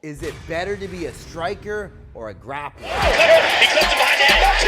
Is it better to be a striker or a grappler? He clips him behind the head. That's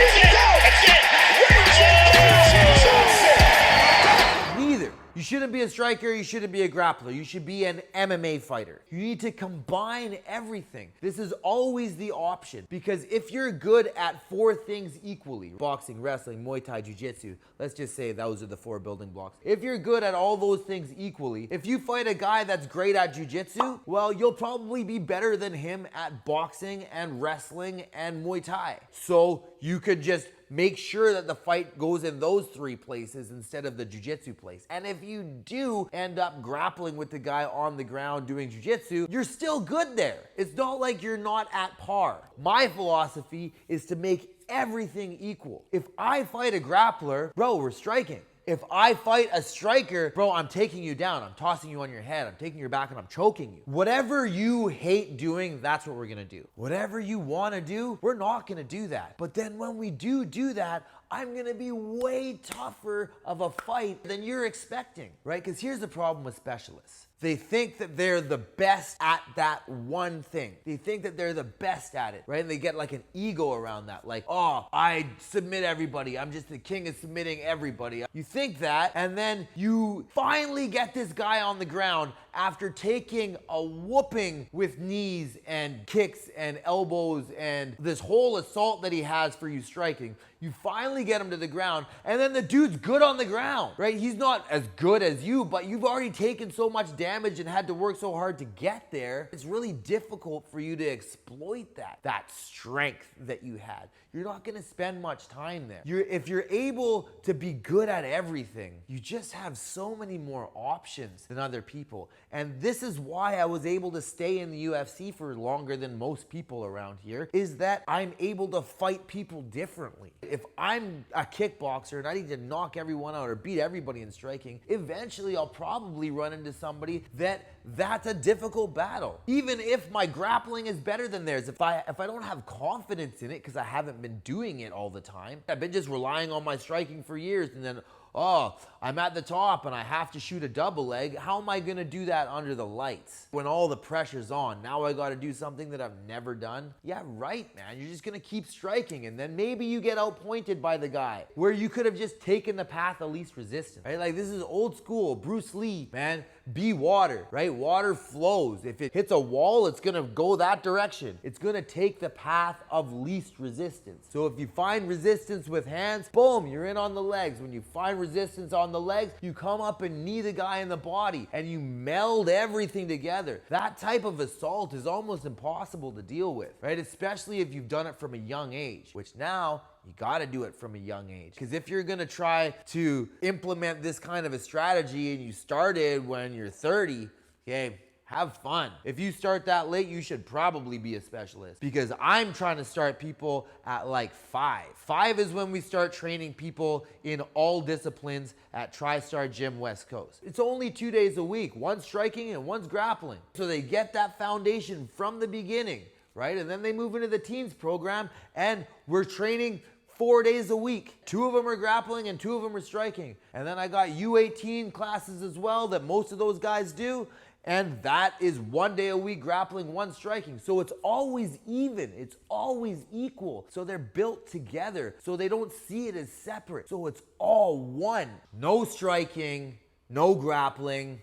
it. Neither. You shouldn't be a striker, you shouldn't be a grappler. You should be an MMA fighter. You need to combine everything. This is always the option, because if you're good at 4 things equally, boxing, wrestling, Muay Thai, Jiu-Jitsu, let's just say those are the 4 building blocks. If you're good at all those things equally, if you fight a guy that's great at Jiu-Jitsu, well, you'll probably be better than him at boxing and wrestling and Muay Thai. So you could just make sure that the fight goes in those 3 places instead of the jiu-jitsu place. And if you do end up grappling with the guy on the ground doing jiu-jitsu, you're still good there. It's not like you're not at par. My philosophy is to make everything equal. If I fight a grappler, bro, we're striking. If I fight a striker, bro, I'm taking you down. I'm tossing you on your head. I'm taking your back and I'm choking you. Whatever you hate doing, that's what we're gonna do. Whatever you wanna do, we're not gonna do that. But then when we do that, I'm gonna be way tougher of a fight than you're expecting, right? Because here's the problem with specialists. They think that they're the best at that one thing. They think that they're the best at it, right? And they get like an ego around that. Like, oh, I submit everybody. I'm just the king of submitting everybody. You think that, and then you finally get this guy on the ground after taking a whooping with knees and kicks and elbows and this whole assault that he has for you striking. You finally get him to the ground, and then the dude's good on the ground, right? He's not as good as you, but you've already taken so much damage and had to work so hard to get there. It's really difficult for you to exploit that strength that you had. You're not gonna spend much time there. If you're able to be good at everything, you just have so many more options than other people. And this is why I was able to stay in the UFC for longer than most people around here, is that I'm able to fight people differently. If I'm a kickboxer and I need to knock everyone out or beat everybody in striking, eventually I'll probably run into somebody that's a difficult battle. Even if my grappling is better than theirs, if I don't have confidence in it because I haven't been doing it all the time, I've been just relying on my striking for years, and then, oh, I'm at the top and I have to shoot a double leg. How am I gonna do that under the lights when all the pressure's on? Now I gotta do something that I've never done? Yeah, right, man. You're just gonna keep striking, and then maybe you get outpointed by the guy where you could have just taken the path of least resistance, right? Like, this is old school Bruce Lee, man. Be water, right? Water flows. If it hits a wall, it's gonna go that direction. It's gonna take the path of least resistance. So if you find resistance with hands, boom, you're in on the legs. When you find resistance on the legs, you come up and knee the guy in the body, and you meld everything together. That type of assault is almost impossible to deal with, right? Especially if you've done it from a young age, which now you gotta do it from a young age. Because if you're gonna try to implement this kind of a strategy and you started when you're 30, okay, have fun. If you start that late, you should probably be a specialist, because I'm trying to start people at like 5. 5 is when we start training people in all disciplines at TriStar Gym West Coast. It's only 2 days a week, one's striking and one's grappling. So they get that foundation from the beginning, right? And then they move into the teens program, and we're training 4 days a week. 2 of them are grappling and 2 of them are striking. And then I got U18 classes as well that most of those guys do. And that is 1 day a week grappling, 1 striking. So it's always even. It's always equal. So they're built together. So they don't see it as separate. So it's all one. No striking, no grappling,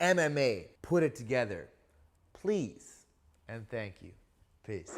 MMA. Put it together. Please. And thank you. Peace.